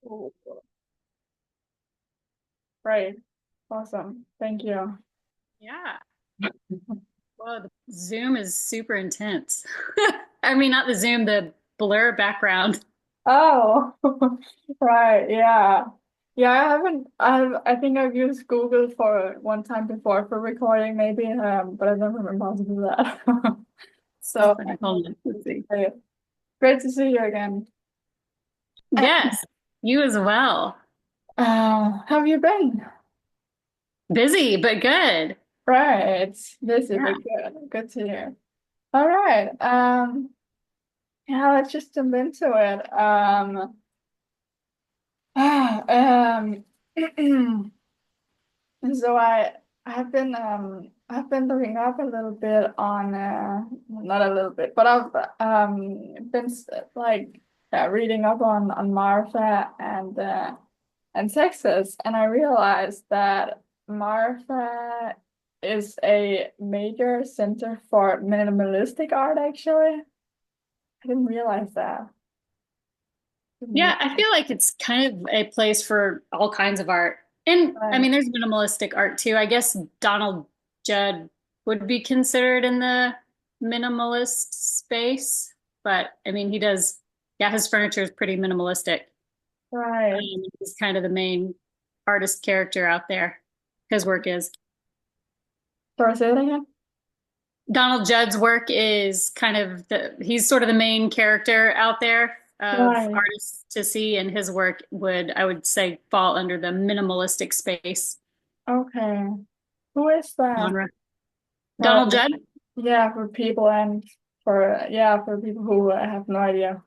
Cool. Great. Awesome. Thank you. Yeah. Well, the Zoom is super intense. I mean, not the Zoom, the blur background. Oh, right. Yeah. Yeah, I haven't, I think I've used Google for one time before for recording maybe, but I don't remember how to do that. So So, funny. Hold on. Let's see. great. Great to see you again. Yes, you as well. How have you been? Busy, but good. Right. Busy, Yeah. but good. Good to hear. All right. Yeah, let's just jump into it. um, So I've been looking up a little bit on not a little bit, but I've been like reading up on Martha and Texas, and I realized that Martha is a major center for minimalistic art actually. I didn't realize that. Yeah, I feel like it's kind of a place for all kinds of art. And I Right. mean, there's minimalistic art too. I guess Donald Judd would be considered in the minimalist space, but I mean, he does, yeah, his furniture is pretty minimalistic. Right. He's kind of the main artist character out there. His work is. Sorry, say that again? Donald Judd's work is kind of he's sort of the main character out there of Right. artists to see, and his work would, I would say, fall under the minimalistic space Okay. Who is that? genre. Right. Donald Judd? Yeah, for people and for people who have no idea.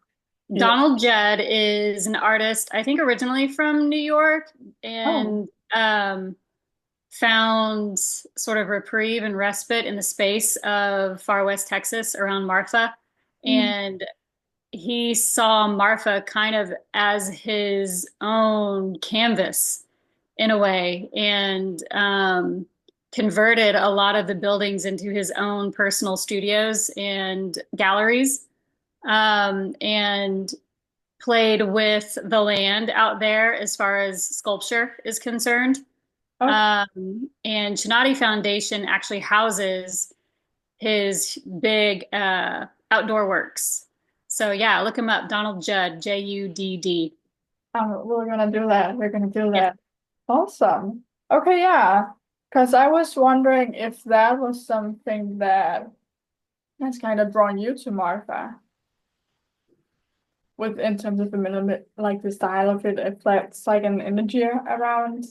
Yeah. Donald Judd is an artist, I think originally from New York, Oh. and found sort of reprieve and respite in the space of far west Texas around Marfa. Mm. And he saw Marfa kind of as his own canvas in a way, and converted a lot of the buildings into his own personal studios and galleries, and played with the land out there as far as sculpture is concerned. Okay. And Chinati Foundation actually houses his big outdoor works. So yeah, look him up, Donald Judd, Judd. We're gonna do that. We're gonna do Yeah. that. Awesome. Okay, yeah. Because I was wondering if that was something that has kind of drawn you to Martha, with in terms of the minimum, like the style of it, if that's like an energy around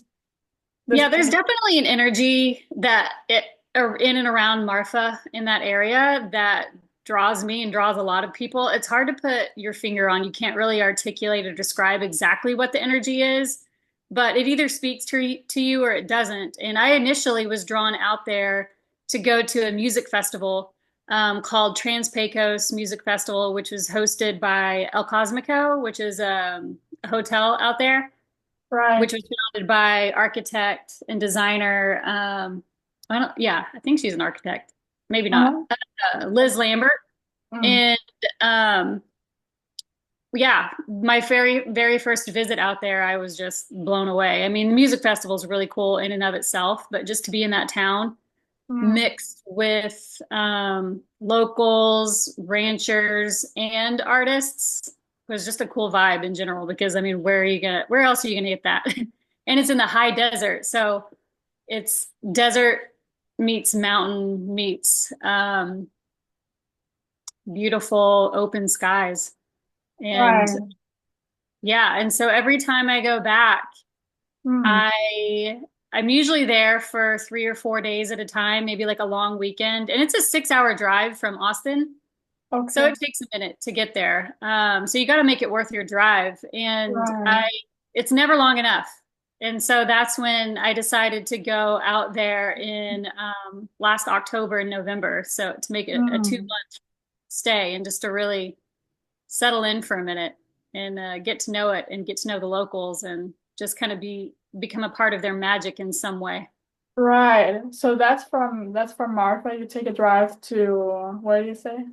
this. Yeah, there's definitely an energy that it in and around Marfa in that area that draws me and draws a lot of people. It's hard to put your finger on. You can't really articulate or describe exactly what the energy is, but it either speaks to you or it doesn't. And I initially was drawn out there to go to a music festival called Trans Pecos Music Festival, which was hosted by El Cosmico, which is a hotel out there, Right. which was founded by architect and designer. Yeah, I think she's an architect, maybe not. Uh-huh. Liz Lambert. Mm. And yeah, my very first visit out there, I was just blown away. I mean, the music festival is really cool in and of itself, but just to be in that town Mm. mixed with locals, ranchers, and artists was just a cool vibe in general. Because I mean, where else are you gonna get that? And it's in the high desert, so it's desert meets mountain meets beautiful open skies. And Right. yeah, and so every time I go back, Mm. I I'm usually there for 3 or 4 days at a time, maybe like a long weekend. And it's a 6 hour drive from Austin. So Okay. it takes a minute to get there. So you got to make it worth your drive. And Right. it's never long enough. And so that's when I decided to go out there in last October and November. So to make it a two Mm. month stay and just to really settle in for a minute and get to know it and get to know the locals and just kind of become a part of their magic in some way. Right. So that's from Marfa. You take a drive to where do you say?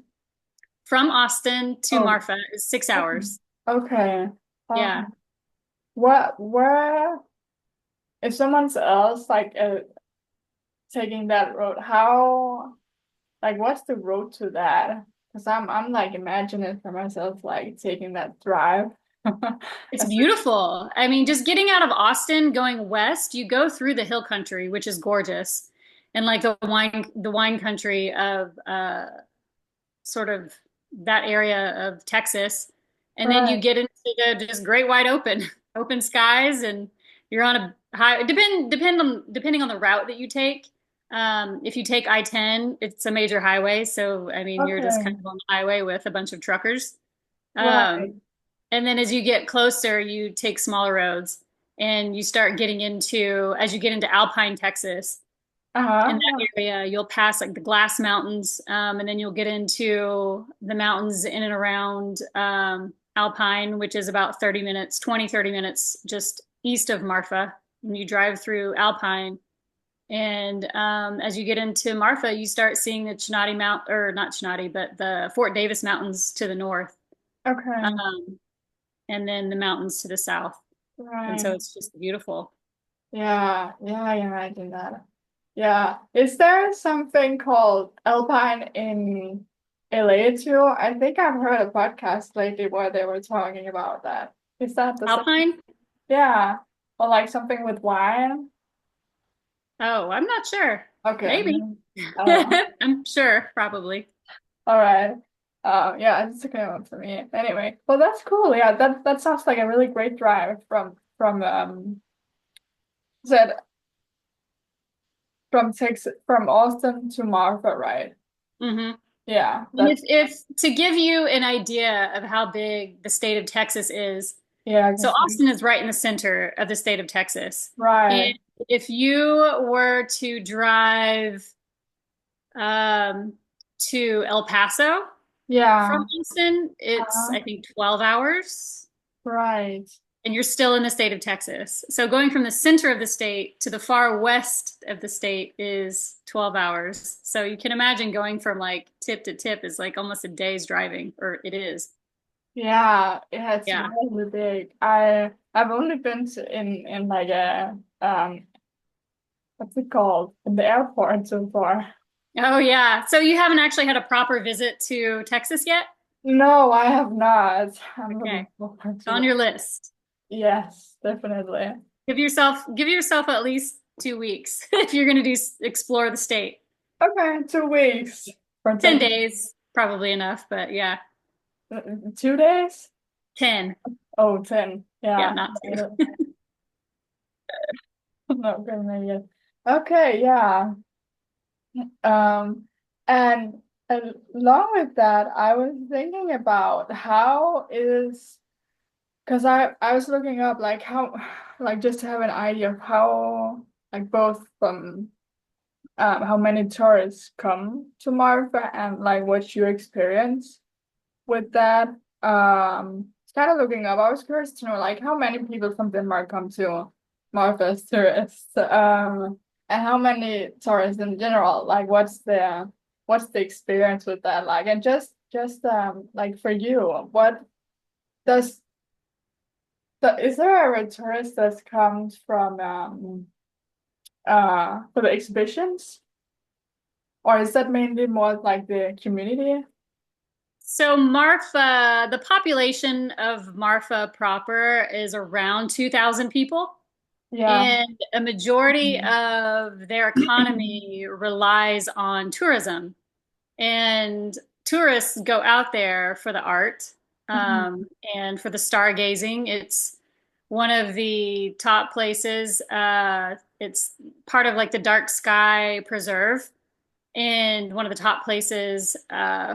From Austin to Oh, Marfa is six okay. hours. Okay. Yeah. Awesome. where if someone's else like taking that road, how like what's the road to that? Because I'm like imagining for myself like taking that drive. It's As beautiful. I mean, just getting out of Austin, going west, you go through the hill country, which is gorgeous, and like the wine country of sort of that area of Texas. And then you right. get into the just great wide open, open skies, and you're on a high, depending on the route that you take. If you take I-10, it's a major highway. So, I mean, you're just kind Okay. of on the highway with a bunch of truckers. Right. And then as you get closer, you take smaller roads and you start getting into, as you get into Alpine, Texas, in that Uh-huh. area, you'll pass like the Glass Mountains, and then you'll get into the mountains in and around Alpine, which is about 30 minutes, 20, 30 minutes just east of Marfa. And you drive through Alpine. And as you get into Marfa, you start seeing the Chenati Mount, or not Chenati, but the Fort Davis Mountains to the north, Okay. um, and then the mountains to the south. And so Right. it's just beautiful. Yeah, yeah, I imagine that. Yeah. Is there something called Alpine in LA too? I think I've heard a podcast lately where they were talking about that. Is that the same? Alpine? Yeah. Or like something with wine? Oh, I'm not sure. Okay. Maybe. I don't know. I'm sure, probably. All right. Yeah, it's okay one for me. Anyway, well, that's cool. Yeah, that sounds like a really great drive from said from Texas from Austin to Marfa, right? Hmm. Yeah, And that's if to give you an idea of how big the state of Texas is, yeah, I can so see. Austin is right in the center of the state of Texas. And Right. if you were to drive um, to El Paso from Yeah. Austin, it's Uh, I think 12 hours. right. And you're still in the state of Texas. So going from the center of the state to the far west of the state is 12 hours. So you can imagine going from like tip to tip is like almost a day's driving, or it is. Yeah, yeah, it's Yeah. really big. I've only been in like a what's it called? In the airport so far. Oh, yeah. So you haven't actually had a proper visit to Texas yet? No, I have not. I'm Okay. looking forward It's to on that. your list. Yes, definitely. Give yourself at least 2 weeks if you're going to explore the state. Okay, 2 weeks for 10 Texas. days, probably enough, but yeah, 2 days? 10. Oh, 10. Yeah, Yeah. not two. Not gonna make it. Okay, yeah. Um, and along with that, I was thinking about how is because I was looking up like how like just to have an idea of how like both from how many tourists come to Marfa and like what you experience with that. It's kind of looking up. I was curious to know like how many people from Denmark come to Marfa as tourists, and how many tourists in general. Like, what's the experience with that like? And just like for you, what does is there a tourist that comes from for the exhibitions, or is that mainly more like the community? So Marfa, the population of Marfa proper is around 2,000 people, Yeah. and a majority of their economy relies on tourism. And tourists go out there for the art, Mhm. and for the stargazing. It's one of the top places. It's part of like the Dark Sky Preserve, and one of the top places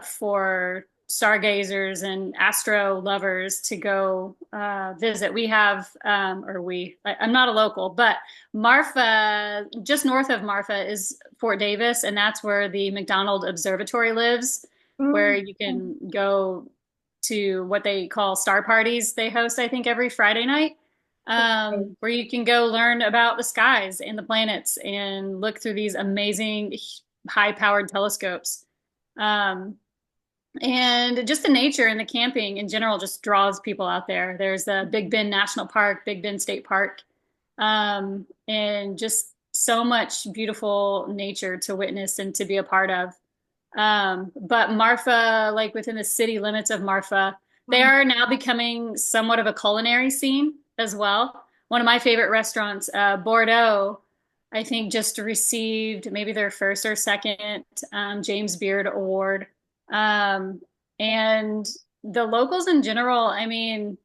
for stargazers and astro lovers to go visit. We have, I'm not a local, but Marfa, just north of Marfa is Fort Davis, and that's where the McDonald Observatory lives, where Mm. you can go to what they call star parties they host, I think, every Friday night. Where you can go learn about the skies and the planets and look through these amazing high-powered telescopes. Um, And just the nature and the camping in general just draws people out there. There's a Big Bend National Park, Big Bend State Park, and just so much beautiful nature to witness and to be a part of. But Marfa, like within the city limits of Marfa, they Mm. are now becoming somewhat of a culinary scene as well. One of my favorite restaurants, Bordeaux, I think just received maybe their first or second James Beard Award. Um, and the locals in general, I mean,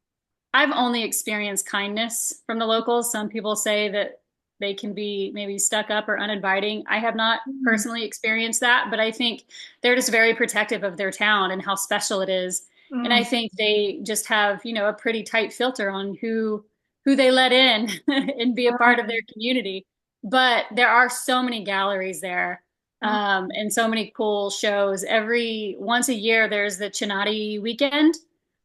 I've only experienced kindness from the locals. Some people say that they can be maybe stuck up or uninviting. I have not Mm. personally experienced that, but I think they're just very protective of their town and how special it is. And I Mm. think they just have, a pretty tight filter on who they let in and be a part of Right. their community. But there are so many galleries there, Mm. and so many cool shows. Every once a year, there's the Chinati weekend.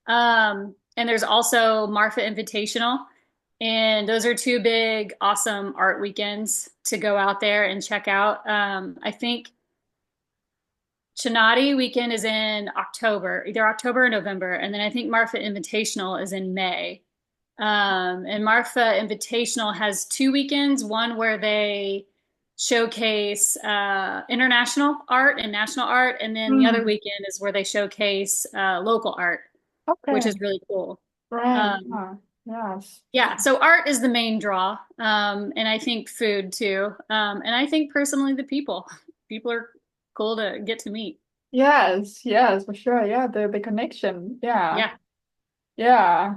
And there's also Marfa Invitational. And those are two big, awesome art weekends to go out there and check out. I think Chinati weekend is in October, either October or November. And then I think Marfa Invitational is in May. And Marfa Invitational has two weekends, one where they showcase international art and national art. And then the other Mm. weekend is where they showcase local art, which Okay. is really cool. Right. Um, Yeah. Yes. yeah, so art is the main draw, and I think food too, and I think personally the people. People are cool to get to meet. Yes. Yes, for sure. Yeah. The connection. Yeah. Yeah, Yeah.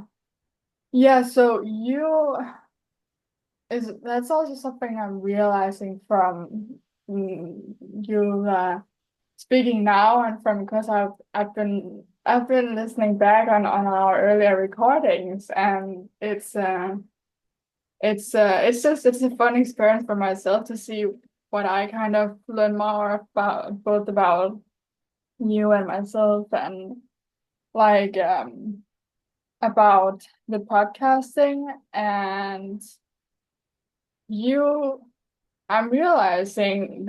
Yeah. So you is that's also something I'm realizing from you speaking now and from because I've been listening back on our earlier recordings and it's a fun experience for myself to see what I kind of learn more about both about you and myself and like about the podcasting and you I'm realizing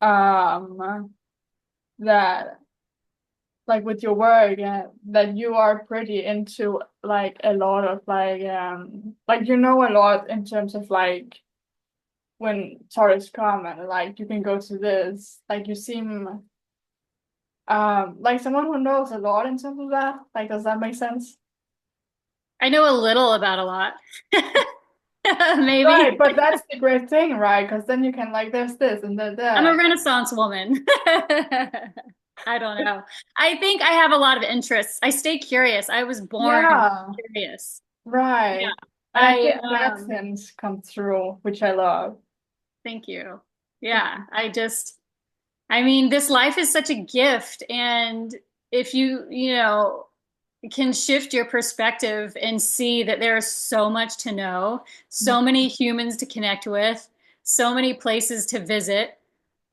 um that like with your work that you are pretty into like a lot of like you know a lot in terms of like when tourists come and like you can go to this like you seem like someone who knows a lot in terms of that like does that make sense? I know a little about a lot, maybe. Right, but that's the great thing, right? Because then you can like there's this and then I'm a that. Renaissance woman. I don't know. I think I have a lot of interests. I stay curious. I was born Yeah, curious. Yeah, right. And I I think that sense comes through, which I love. thank you. Yeah, I mean, this life is such a gift, and if you can shift your perspective and see that there is so much to know, so many humans to connect with, so many places to visit.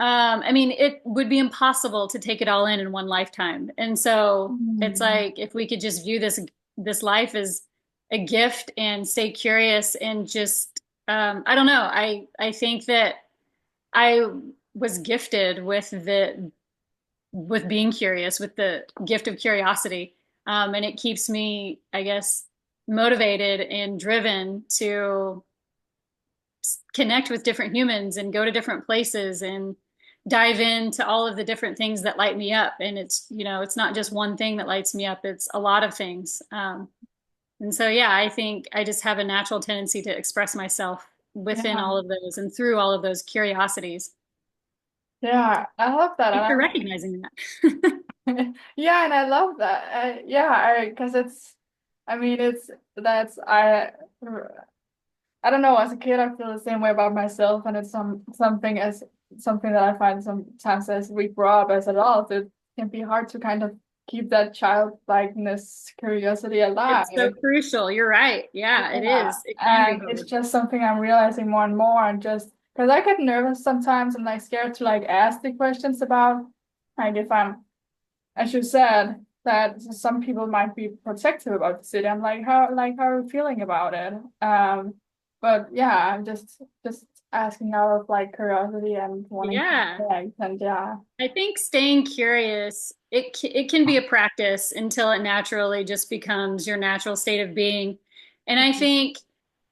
I mean, it would be impossible to take it all in one lifetime. And so it's Mm. like if we could just view this life as a gift and stay curious and just I don't know. I think that I was gifted with being curious, with the gift of curiosity. And it keeps me, I guess, motivated and driven to connect with different humans and go to different places and dive into all of the different things that light me up. And it's not just one thing that lights me up, it's a lot of things. And so, yeah, I think I just have a natural tendency to express myself within Yeah, all of those and through all of those curiosities. yeah, I love that, Thanks for and recognizing that. yeah, and I love that. Yeah, because I mean, it's that's I don't know. As a kid, I feel the same way about myself, and it's something that I find sometimes as we grow up as adults, it can be hard to kind of keep that childlikeness, curiosity alive. It's so crucial. You're right. Yeah, it Yeah, is. It can be and it's hard. just something I'm realizing more and more, and just because I get nervous sometimes and like scared to like ask the questions about like if I'm, as you said, that some people might be protective about the city. I'm like, how are you feeling about it? But yeah, I'm just asking out of like curiosity and wanting to Yeah. connect. And yeah. I think staying curious, it can be a practice until it naturally just becomes your natural state of being. And I think,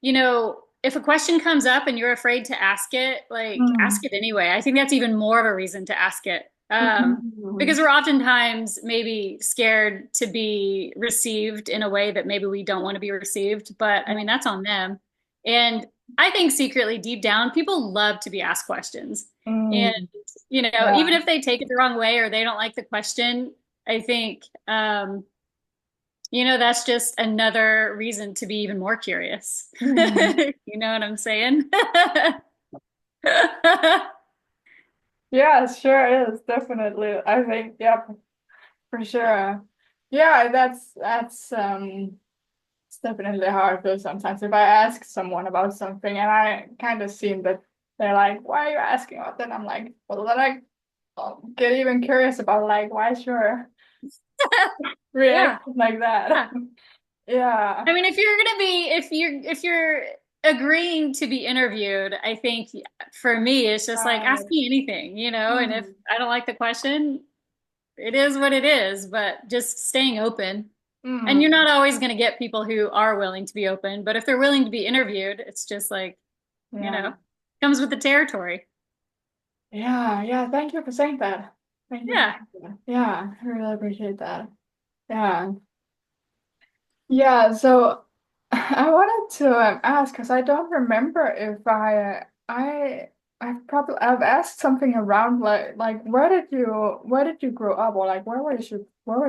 if a question comes up and you're afraid to ask it, like ask Mm. it anyway. I think that's even more of a reason to ask it. Mhm. Because we're oftentimes maybe scared to be received in a way that maybe we don't want to be received. But I mean, that's on them. And I think secretly, deep down, people love to be asked questions. And Mm. even Yeah. if they take it the wrong way or they don't like the question, I think, that's just another reason to be even more curious. Mhm. You know what I'm saying? Yeah, it sure is. Definitely. I think, yeah, for sure. Yeah, that's it's definitely how I feel sometimes. If I ask someone about something and I kind of seem that they're like, why are you asking about that? I'm like, well, then I get even curious about like why is your Yeah. reaction like that? Yeah. Yeah. I mean, if you're agreeing to be interviewed, I think for me, it's just like ask Right. me anything, and if Mm. I don't like the question, it is what it is, but just staying open. And you're Mm. not always going to get people who are willing to be open, but if they're willing to be interviewed, it's just like, you Yeah. know, comes with the territory. Yeah. Yeah. Thank you for saying that. Thank you for Yeah. saying that. Yeah, I really appreciate that. Yeah. Yeah, so I wanted to ask because I don't remember if I've asked something around like where did you grow up, or like where were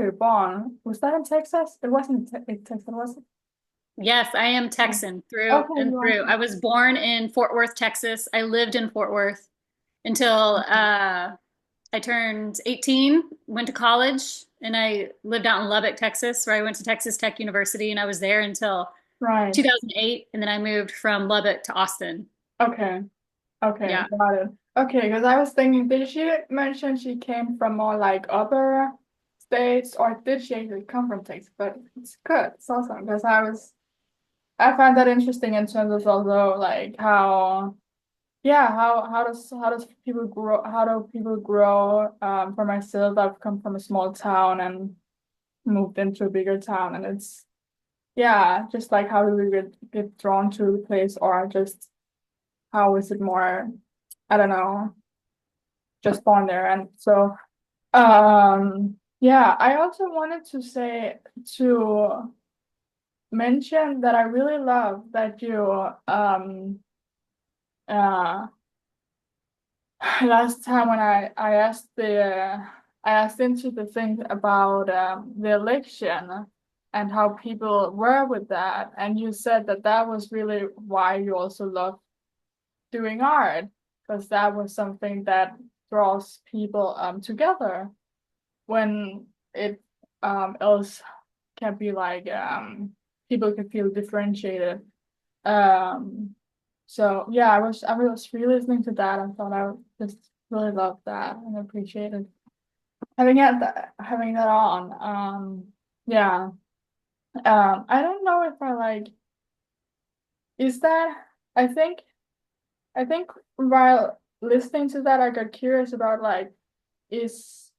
you born? Was that in Texas? It wasn't in Texas, was it? Yes, I am Oh. Texan through Okay, and you are. through. I was born in Fort Worth, Texas. I lived in Fort Worth until I turned 18, went to college, and I lived out in Lubbock, Texas, where I went to Texas Tech University, and I was there until Right. 2008, and then I moved from Lubbock to Austin. Okay. Okay, Yeah. got it. Okay, because I was thinking, did she mention she came from more like other states, or did she actually come from Texas? But it's good. It's awesome because I find that interesting in terms of also like how yeah how does people grow, how do people grow. For myself, I've come from a small town and moved into a bigger town, and it's yeah, just like how do we get drawn to the place, or just how is it more, I don't know, just born there. And so yeah, I also wanted to say, to mention that I really love that you uh last time when I asked into the thing about the election and how people were with that, and you said that that was really why you also love doing art, because that was something that draws people together when it else can be like people can feel differentiated. Um, so yeah, I was really listening to that and thought I would just really love that and appreciated having that on. Yeah. I don't know if I like, is that, I think I think while listening to that I got curious about like, is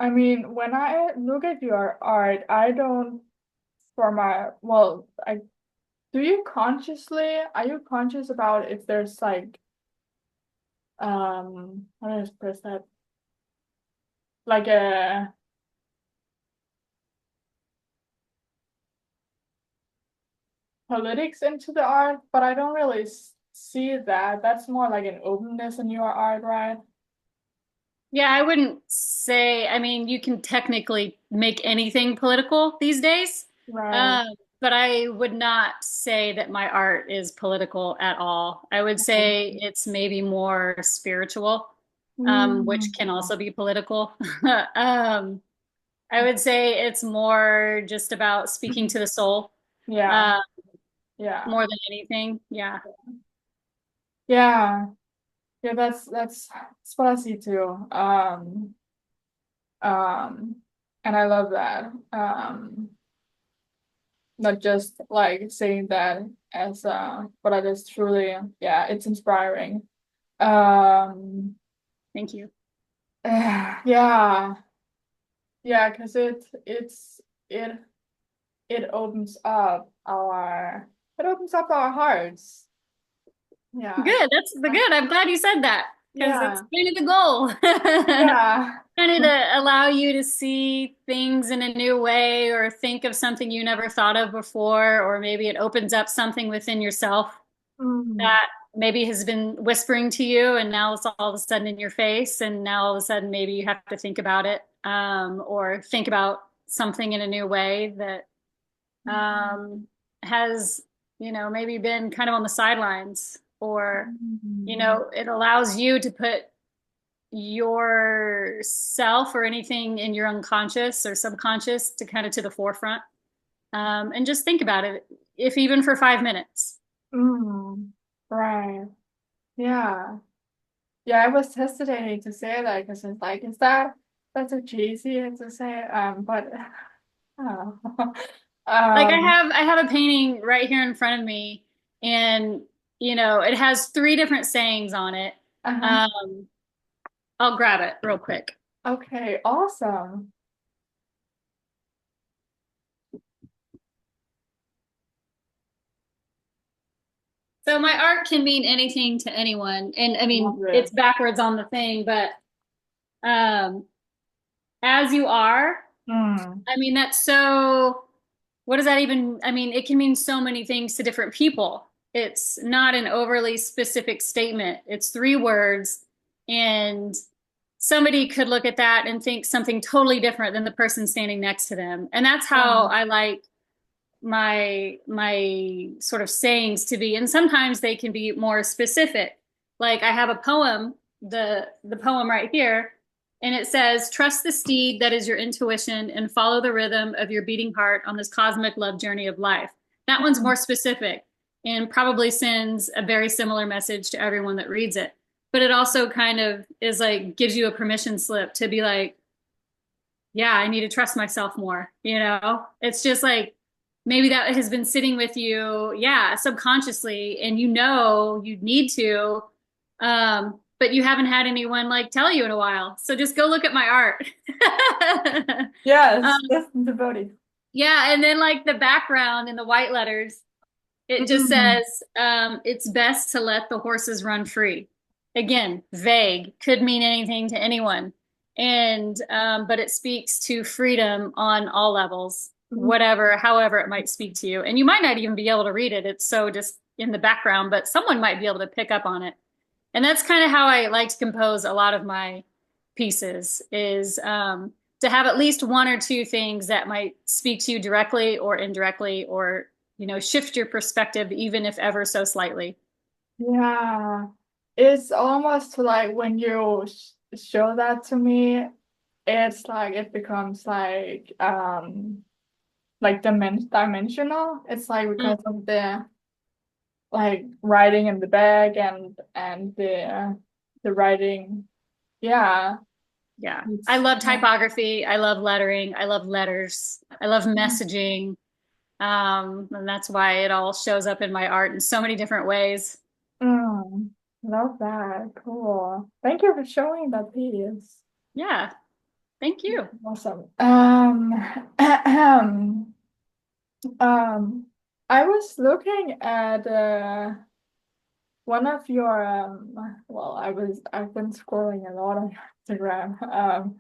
I mean, when I look at your art, I don't, for my, well, I are you conscious about if there's like, how do I express that? Like a politics into the art, but I don't really see that. That's more like an openness in your art, right? Yeah, I wouldn't say, I mean, you can technically make anything political these days. Right. Um, but I would not say that my art is political at all. I would say it's maybe more spiritual, which Mm. can also be political. Um, I would say it's more just about speaking to the soul, Yeah, uh, yeah, more than anything. Yeah. yeah, yeah. That's what I see too. Um, and I love that. not just like saying that as but I just truly, yeah, it's inspiring. Um, Thank you. yeah, yeah, because it it opens up our it opens up our hearts. Yeah, Good. That's the good. I'm glad you said that because that's yeah, kind of the goal. yeah. Kind of to allow you to see things in a new way or think of something you never thought of before, or maybe it opens up something within yourself Mm, that maybe has been whispering to you and now it's all of a sudden in your face and now all of a sudden maybe you have to think about it or think about something in a new way that um, has, maybe been kind of on the sidelines or, mm, it allows you to put yourself or anything in your unconscious or subconscious to kind of to the forefront and just think about it, if even for 5 minutes. mm. Right. Yeah. Yeah, I was hesitating to say that because it's like, is that that's a cheesy to say? But uh, Like um, I have a painting right here in front of me, and it has three different sayings on it. uh-huh. Um, I'll grab it real quick. Okay, awesome. So my art can mean anything to anyone, and I mean Love it. it's backwards on the thing, but um, as you are. Mm, I mean that's so. What does that even? I mean, it can mean so many things to different people. It's not an overly specific statement. It's 3 words, and somebody could look at that and think something totally different than the person standing next to them. And that's how right. I like my sort of sayings to be. And sometimes they can be more specific. Like I have a poem, the poem right here, and it says, "Trust the steed that is your intuition and follow the rhythm of your beating heart on this cosmic love journey of life." That one's Mm, more specific and probably sends a very similar message to everyone that reads it. But it also kind of is like gives you a permission slip to be like, yeah, I need to trust myself more, It's just like maybe that has been sitting with you, yeah, subconsciously, and you need to, but you haven't had anyone like tell you in a while. So just go look at my art. yes, Um, that's devoted. yeah, and then like the background in the white letters, it just Mm, says, it's best to let the horses run free. Again, vague, could mean anything to anyone. And, but it speaks to freedom on all levels, mm, whatever, however it might speak to you. And you might not even be able to read it. It's so just in the background, but someone might be able to pick up on it. And that's kind of how I like to compose a lot of my pieces is to have at least one or two things that might speak to you directly or indirectly or shift your perspective even if ever so slightly. yeah, it's almost like when you sh show that to me, it's like it becomes like dimensional. It's like Mm, because of the like writing in the bag and the writing. Yeah, yeah, I it's love yeah. typography, I love lettering, I love letters, I love messaging, and that's why it all shows up in my art in so many different ways. Mm, love that. Cool. Thank you for showing that piece. Yeah, thank you. Awesome. Um, I was looking at one of your well, I've been scrolling a lot on Instagram.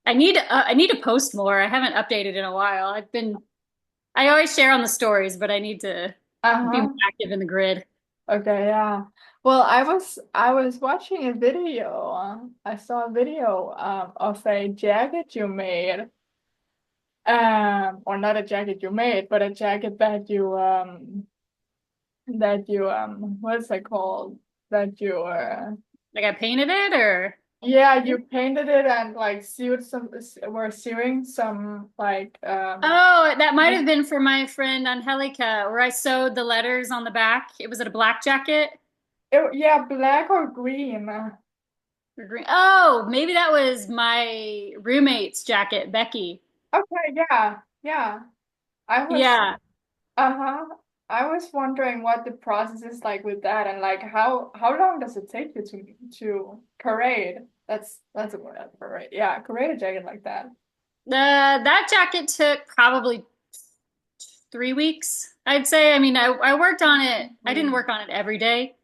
I need to post more. I haven't updated in a while. I always share on the stories, but I need to be more Uh-huh. active in the grid. Okay, yeah. Well, I was watching a video. I saw a video of a jacket you made. Or not a jacket you made, but a jacket that you what is it called? That you Like I painted it or yeah, you painted it and like sewed some were sewing some like oh, that might have been for my friend Angelica, where I sewed the letters on the back. It was it a black jacket yeah, black or green. or green? Oh, maybe that was my roommate's jacket, Becky. Okay, yeah, yeah. I was Yeah. Uh-huh. I was wondering what the process is like with that, and like how long does it take you to parade? That's a word, parade. Yeah, parade a jacket like that. That jacket took probably 3 weeks, I'd say. I mean, I worked on it. I didn't Mm. work on it every day.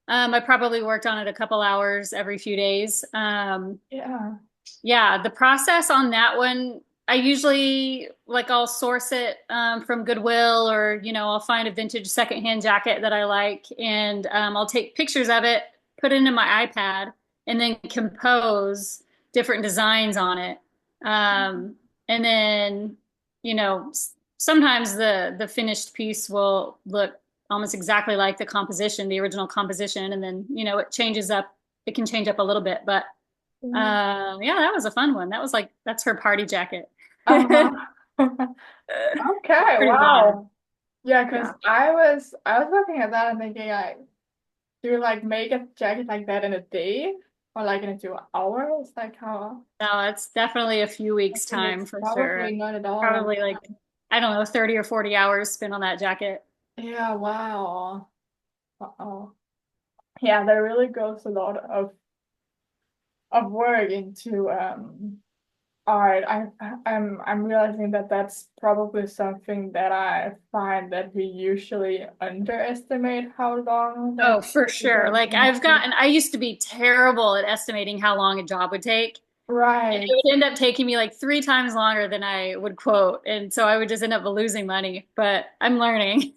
I probably worked on it a couple hours every few days. Yeah. Yeah, the process on that one, I usually like I'll source it from Goodwill, or I'll find a vintage secondhand jacket that I like, and I'll take pictures of it, put it into my iPad, and then compose different designs on it. Um, and then sometimes the finished piece will look almost exactly like the composition, the original composition, and then it changes up. It can change up a little bit, but Mm. yeah, that was a fun one. That's her party jacket. Uh-huh. Okay, Pretty fun. wow. Yeah, because Yeah. I was looking at that and thinking like, do you like make a jacket like that in a day or like in a 2 hours? Like how? No, it's definitely a few I weeks think time it's for sure. probably not at all like Probably like, that. I don't know, 30 or 40 hours spent on that jacket. Yeah, wow. Uh-oh. Yeah, there really goes a lot of work into art. I'm realizing that that's probably something that I find that we usually underestimate how long that Oh, for it sure. goes Like into. I used to be terrible at estimating how long a job would take. And Right. it would end up taking me like 3 times longer than I would quote. And so I would just end up losing money, but I'm learning.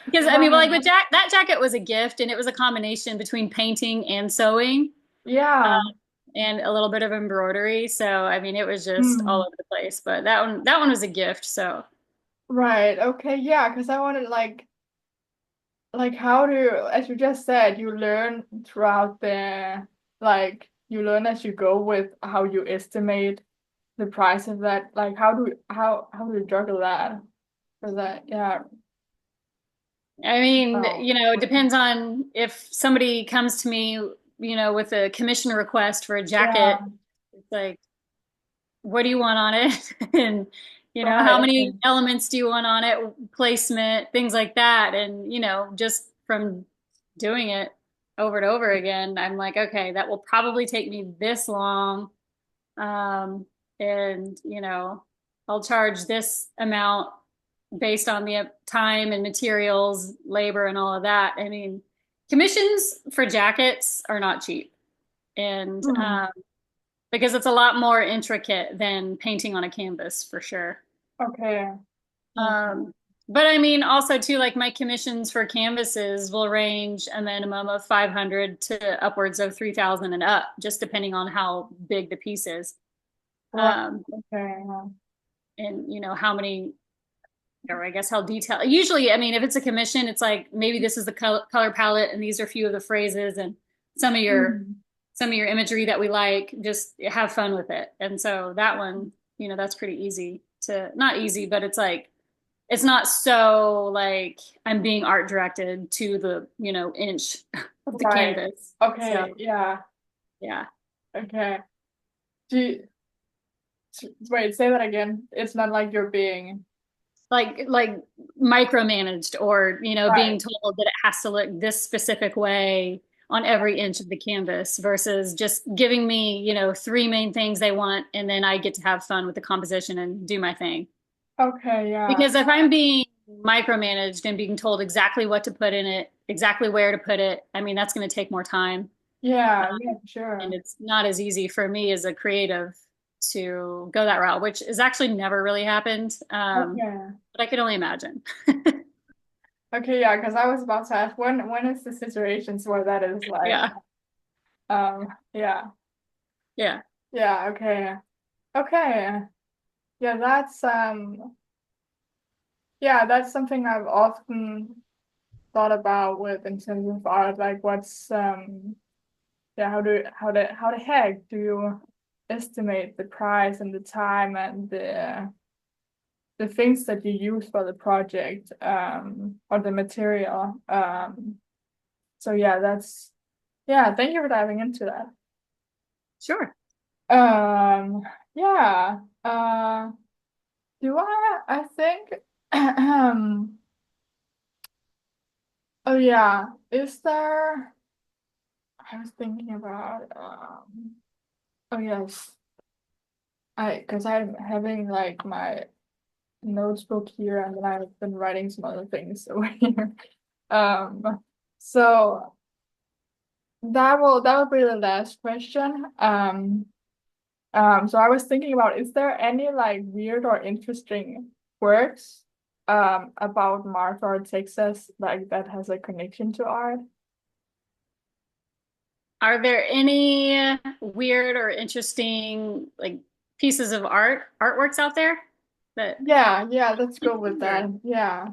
Because I mean, well, like Right. with that jacket was a gift, and it was a combination between painting and sewing, Yeah. and a little bit of embroidery. So I mean, it was just all Hmm. over the place. But that one was a gift. So Right. Okay. Yeah. Because I wanted like how do, as you just said, you learn throughout the, like you learn as you go with how you estimate the price of that. Like how do you juggle that? For that, yeah. I mean, Oh. it depends on if somebody comes to me, with a commission request for a jacket. Yeah. It's like, what do you want on it? And Right. how many Okay. elements do you want on it? Placement, things like that. And just from doing it over and over again, I'm like, okay, that will probably take me this long. Um, and I'll charge this amount based on the time and materials, labor, and all of that. I mean, commissions for jackets are not cheap, and Hmm. because it's a lot more intricate than painting on a canvas for sure. Okay. Okay. Um, but I mean, also too, like my commissions for canvases will range a minimum of 500 to upwards of 3,000 and up, just depending on how big the piece is. Right. Um, Okay. and how many, or I guess how detailed. Usually, I mean, if it's a commission, it's like maybe this is the color palette, and these are a few of the phrases, and some of your Hmm. some of your imagery that we like. Just have fun with it. And so that one, that's pretty easy to, not easy, but it's like it's not so like I'm being art directed to the inch of the Right. canvas. So Okay. Yeah. yeah. Okay. Do you, wait, say that again. It's not like you're being Like micromanaged, or being right. told that it has to look this specific way on every inch of the canvas, versus just giving me three main things they want, and then I get to have fun with the composition and do my thing. Okay. Yeah. Because if I'm being micromanaged and being told exactly what to put in it, exactly where to put it, I mean, that's going to take more time. Yeah. um, Yeah. and Sure. it's not as easy for me as a creative to go that route, which has actually never really happened. Okay. But I can only imagine. Okay. Yeah. Because I was about to ask when is the situations where that is like Yeah. yeah. Yeah. Yeah. Okay. Okay. Yeah. That's something I've often thought about with in terms of art. Like what's yeah, how the heck do you estimate the price and the time and the things that you use for the project or the material. So yeah, thank you for diving into that. Sure. Um yeah. Do I think Oh yeah, is there? I was thinking about oh yes, I because I'm having like my notes book here, and then I've been writing some other things over here. Um, so that will be the last question. So I was thinking about, is there any like weird or interesting works about Martha or Texas like that has a connection to art? Are there any weird or interesting like pieces of artworks out there that Yeah, yeah, let's go with that. Yeah.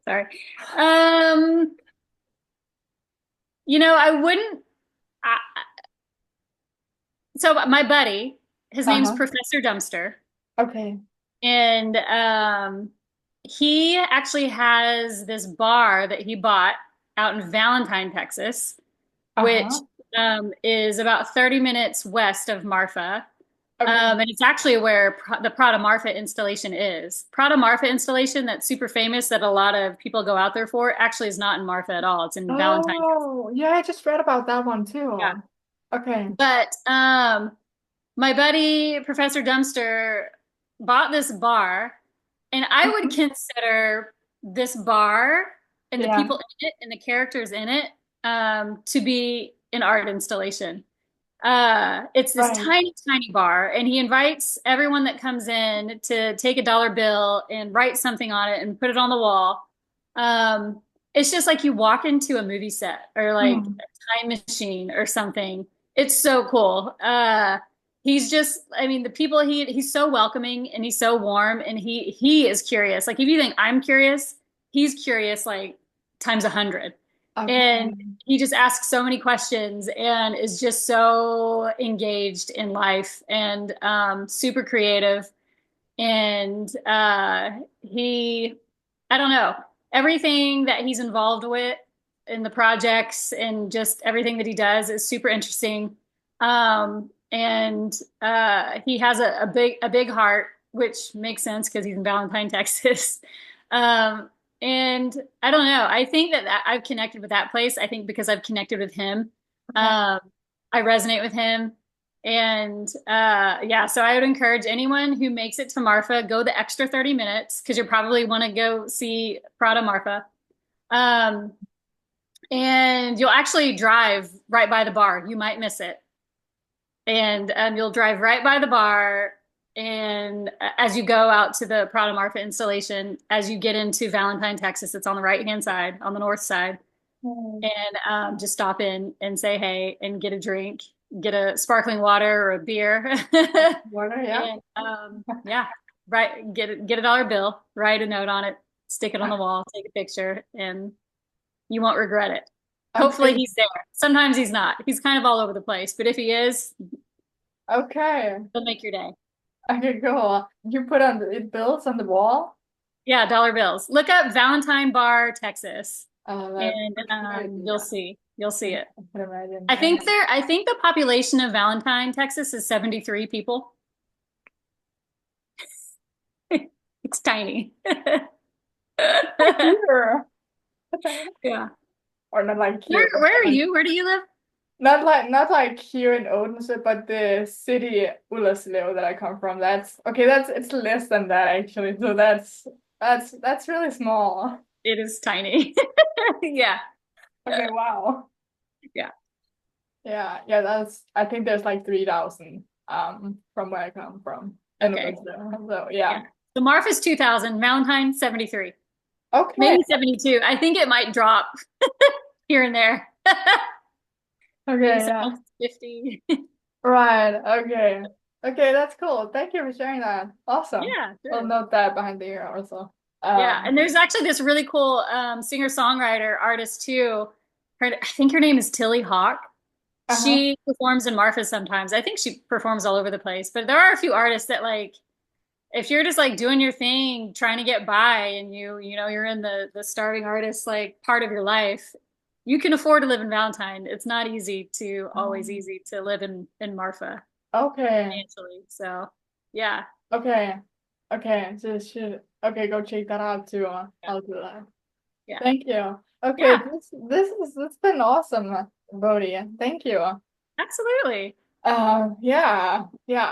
sorry. Um, I wouldn't I, so my buddy, his name's Uh-huh. Professor Dumpster, Okay. and he actually has this bar that he bought out in Valentine, Texas, which Uh-huh. is about 30 minutes west of Marfa. Okay. And it's actually where the Prada Marfa installation is. Prada Marfa installation that's super famous that a lot of people go out there for actually is not in Marfa at all. It's in Valentine. Oh, yeah, I just read about that one Yeah. too. Okay. But my buddy, Professor Dumpster, bought this bar, and I would Mhm. consider this bar and the Yeah, people in it and the characters in it to be an art installation. It's this right. tiny, tiny bar, and he invites everyone that comes in to take a dollar bill and write something on it and put it on the wall. Um, it's just like you walk into a movie set or like Hmm. a time machine or something. It's so cool. He's just, I mean, the people he's so welcoming and he's so warm and he is curious. Like if you think I'm curious, he's curious like times 100. And Okay. he just asks so many questions and is just so engaged in life and super creative. And I don't know, everything that he's involved with in the projects and just everything that he does is super interesting. And he has a big heart, which makes sense because he's in Valentine, Texas. Um, and I don't know. I think that I've connected with that place. I think because I've connected with him, Okay. um, I resonate with him. And yeah, so I would encourage anyone who makes it to Marfa, go the extra 30 minutes because you probably want to go see Prada Marfa. Um, and you'll actually drive right by the bar. You might miss it. And you'll drive right by the bar. And as you go out to the Prada Marfa installation, as you get into Valentine, Texas, it's on the right-hand side, on the north side. Hmm. And just stop in and say hey and get a drink, get a sparkling water or a beer. Water, yeah. And yeah, get a dollar bill, write a note on it, stick it on the wall, take a picture, and you won't regret it. Hopefully Okay. he's there. Sometimes he's not. He's kind of all over the place, but if he is, Okay. he'll make your day. Okay, cool. You put on the bills on the wall? Yeah, dollar bills. Look up Valentine Bar, Texas, That's and a good you'll idea. see. You'll see it. I can imagine. I think the population of Valentine, Texas is 73 people. It's tiny. Here. Yeah. Or not like Where here, where are but you? Where do you live? not like here in Odense, but the city Ullerslev that I come from. That's okay. It's less than that actually. So that's really small. It is tiny. Yeah. Okay, wow. Yeah. Yeah, yeah. I think there's like 3,000 from where I come from in Okay. Ullerslev. So Yeah. yeah. The Marf is 2000, Valentine 73. Okay. Maybe 72. I think it might drop here and there. Maybe Okay. Yeah. someone's 50. Right. Okay. Okay. That's cool. Thank you for sharing that. Awesome. Yeah, I'll sure. note that behind the ear also. Yeah, and there's actually this really cool singer-songwriter artist too. I think her name is Tilly Hawk. Uh-huh. She performs in Marfa sometimes. I think she performs all over the place, but there are a few artists that like if you're just like doing your thing, trying to get by and you're in the starving artist like part of your life, you can afford to live in Valentine. It's not always Um, easy to live in Marfa okay. financially. So, yeah. Okay. Okay, so should okay, go check that out too. Yeah. I'll do that. Yeah. Thank you. Okay, Yeah, this has been awesome, Bodhi. Thank you. absolutely. Yeah,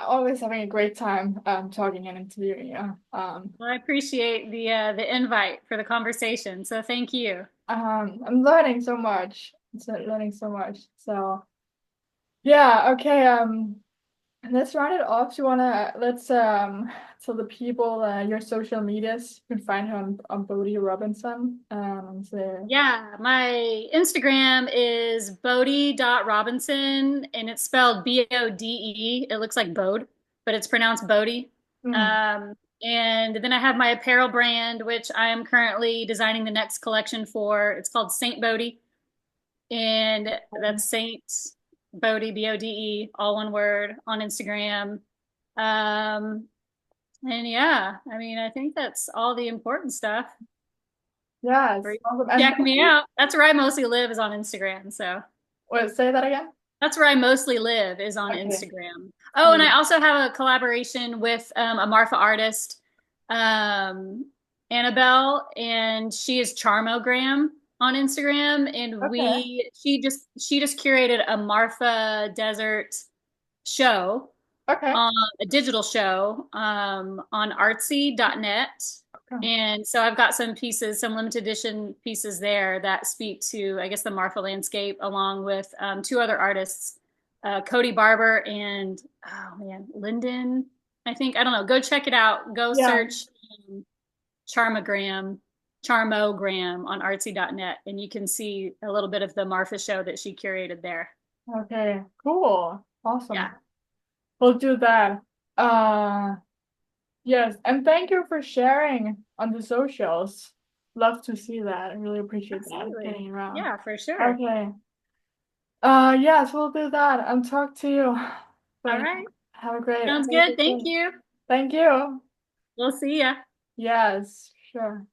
always having a great time talking and interviewing you. Well, I appreciate the invite for the conversation. So thank you. I'm learning so much. Learning so much. So yeah, okay. Let's round it off. Do you wanna let's tell the people your social medias. You can find her on Bode Robinson. So Yeah, my Instagram is Bode.Robinson and it's spelled Bode. It looks like Bode, but it's pronounced Bode. mm, Um, and then I have my apparel brand, which I am currently designing the next collection for. It's called Saint Bode, and that's Saint Bode, Bode, all one word on Instagram. Um, and yeah, I mean, I think that's all the important stuff. yes, awesome. And Check thank me you. out. That's where I mostly live is on Instagram. So Wait, say that again. that's where I mostly live is on Okay. Instagram. Oh, and I also have a collaboration with a Marfa artist, um, Annabelle, and she is Charmogram on Instagram. And Okay. she just curated a Marfa Desert show Okay. on a digital show on artsy.net. Okay. And so I've got some pieces, some limited edition pieces there that speak to, I guess, the Marfa landscape, along with two other artists, Cody Barber and, oh man, Lyndon, I think. I don't know. Go check it out. Go Yeah. search um, Charmogram, Charmogram on artsy.net, and you can see a little bit of the Marfa show that she curated there. Okay. Cool. Yeah, Awesome. We'll do that. Uh, yes, and thank you for sharing on the socials. Love to see that. I really appreciate that. absolutely. Getting around. Yeah, for sure. Okay. Yes, we'll do that and talk to you. All But right. have Sounds a good. good Thank day. you. Thank you. We'll see ya. Yes, sure.